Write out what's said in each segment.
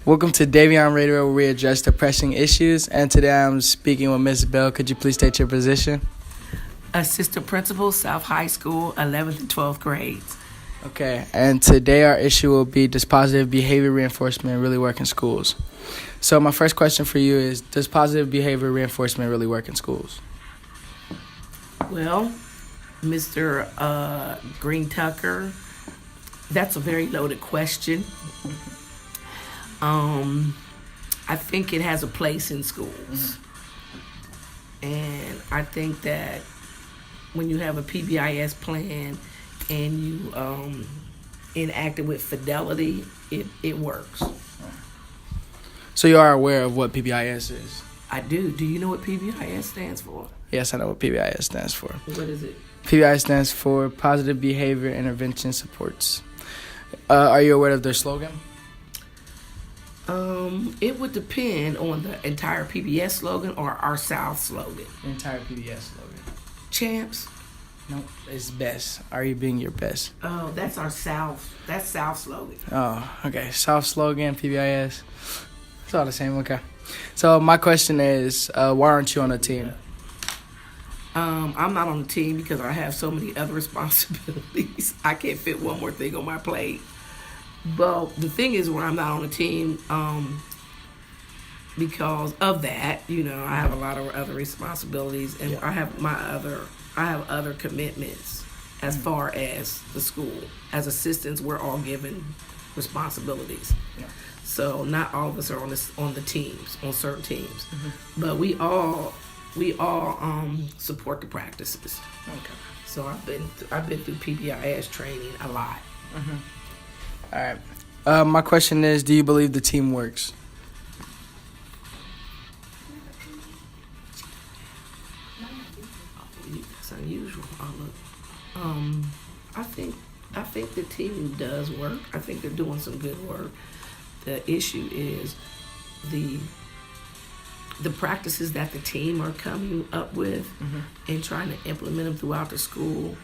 Welcome to Davion Radio, where we address the pressing issues. And today I'm speaking with Mrs. Bell. Could you please state your position? Assistant Principal, South High School, 11th and 12th grades. Okay, and today our issue will be, does positive behavior reinforcement really work in schools? So my first question for you is, does positive behavior reinforcement really work in schools? Well, Mr. Green Tucker, that's a very loaded question. I think it has a place in schools. And I think that when you have a PBIS plan and you enact it with fidelity, it works. So you are aware of what PBIS is? I do. Do you know what PBIS stands for? Yes, I know what PBIS stands for. What is it? PBIS stands for Positive Behavior Intervention Supports. Are you aware of their slogan? It would depend on the entire PBS slogan or our South slogan. The entire PBS slogan. Champs. No, it's best. Are you being your best? Oh, that's our South. That's South slogan. Oh, okay. South slogan, PBIS. It's all the same. Okay. So my question is, why aren't you on the team? I'm not on the team because I have so many other responsibilities. I can't fit one more thing on my plate. But the thing is, when I'm not on the team, because of that, I have a lot of other responsibilities, and I have other commitments as far as the school. As assistants, we're all given responsibilities. Yeah. So not all of us are on the teams, on certain teams, but we all support the practices. Okay. So I've been through PBIS training a lot. All right. My question is, do you believe the team works? That's unusual. I think the team does work. I think they're doing some good work. The issue is the practices that the team are coming up with and trying to implement them throughout the school.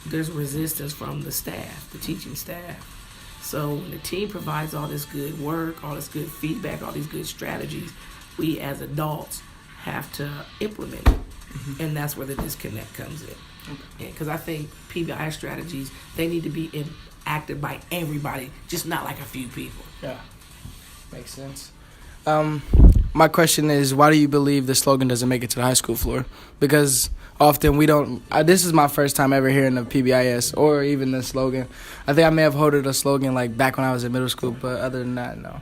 There's resistance from the staff, the teaching staff. So when the team provides all this good work, all this good feedback, all these good strategies, we as adults have to implement it. And that's where the disconnect comes in. Because I think PBI strategies, they need to be enacted by everybody, just not like a few people. Yeah, makes sense. My question is, why do you believe the slogan doesn't make it to the high school floor? Because often we don't. This is my first time ever hearing of PBIS or even the slogan. I think I may have heard of the slogan like back when I was in middle school, but other than that, no.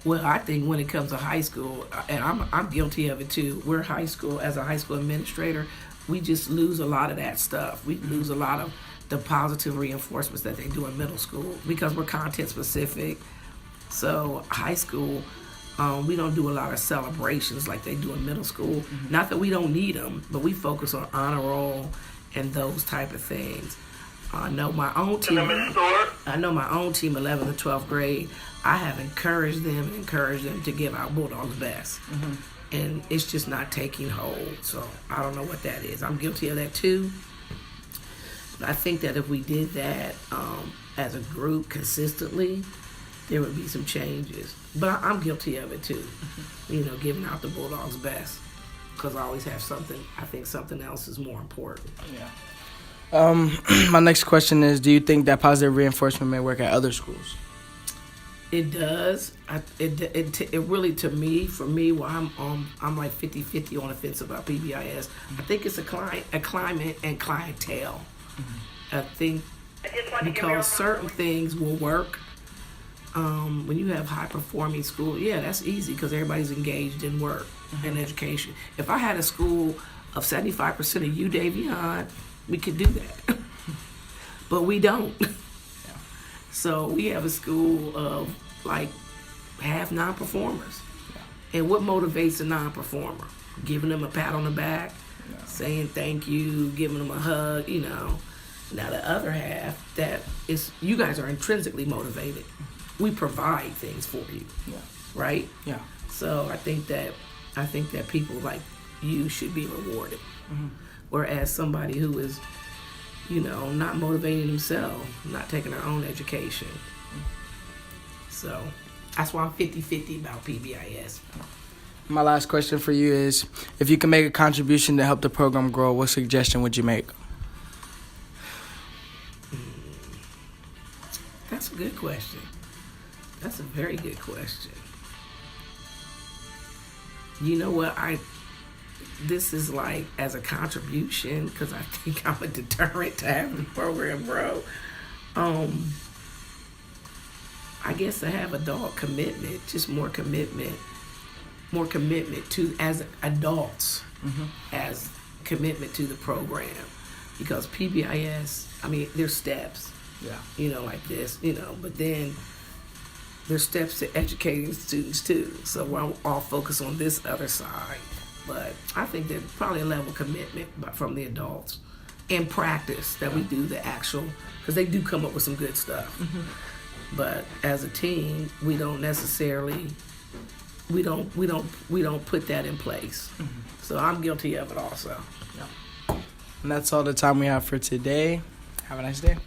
Well, I think when it comes to high school, and I'm guilty of it too. We're high school, as a high school administrator, we just lose a lot of that stuff. We lose a lot of the positive reinforcements that they do in middle school because we're content specific. So high school, we don't do a lot of celebrations like they do in middle school. Not that we don't need them, but we focus on honor roll and those type of things. I know my own team, 11th and 12th grade, I have encouraged them to give our Bulldogs best. And it's just not taking hold. So I don't know what that is. I'm guilty of that too. But I think that if we did that as a group consistently, there would be some changes. But I'm guilty of it too. Giving out the Bulldogs best. Because I always have something, I think something else is more important. Yeah. My next question is, do you think that positive reinforcement may work at other schools? It does. It really, for me, well, I'm like 50-50 on the fence about PBIS. I think it's a climate and clientele. I think because certain things will work. When you have high-performing school, that's easy because everybody's engaged in work and education. If I had a school of 75% of you, Davion, we could do that. But we don't. So we have a school of like half non-performers. And what motivates a non-performer? Giving them a pat on the back, saying thank you, giving them a hug, Now the other half, that is, you guys are intrinsically motivated. We provide things for you, right? Yeah. So I think that people like you should be rewarded. Whereas somebody who is, not motivating themselves, not taking their own education. So That's why I'm 50-50 about PBIS. My last question for you is, if you can make a contribution to help the program grow, what suggestion would you make? That's a good question. That's a very good question. You know what? This is like as a contribution, because I think I'm a deterrent to having the program grow. I guess to have adult commitment, just more commitment to as adults, as commitment to the program, because PBIS, I mean, there's steps, like this, but then there's steps to educating students too. So I'll focus on this other side, but I think there's probably a level of commitment from the adults and practice that we do the actual, because they do come up with some good stuff. But as a team, we don't necessarily, we don't put that in place. So I'm guilty of it also. And that's all the time we have for today. Have a nice day.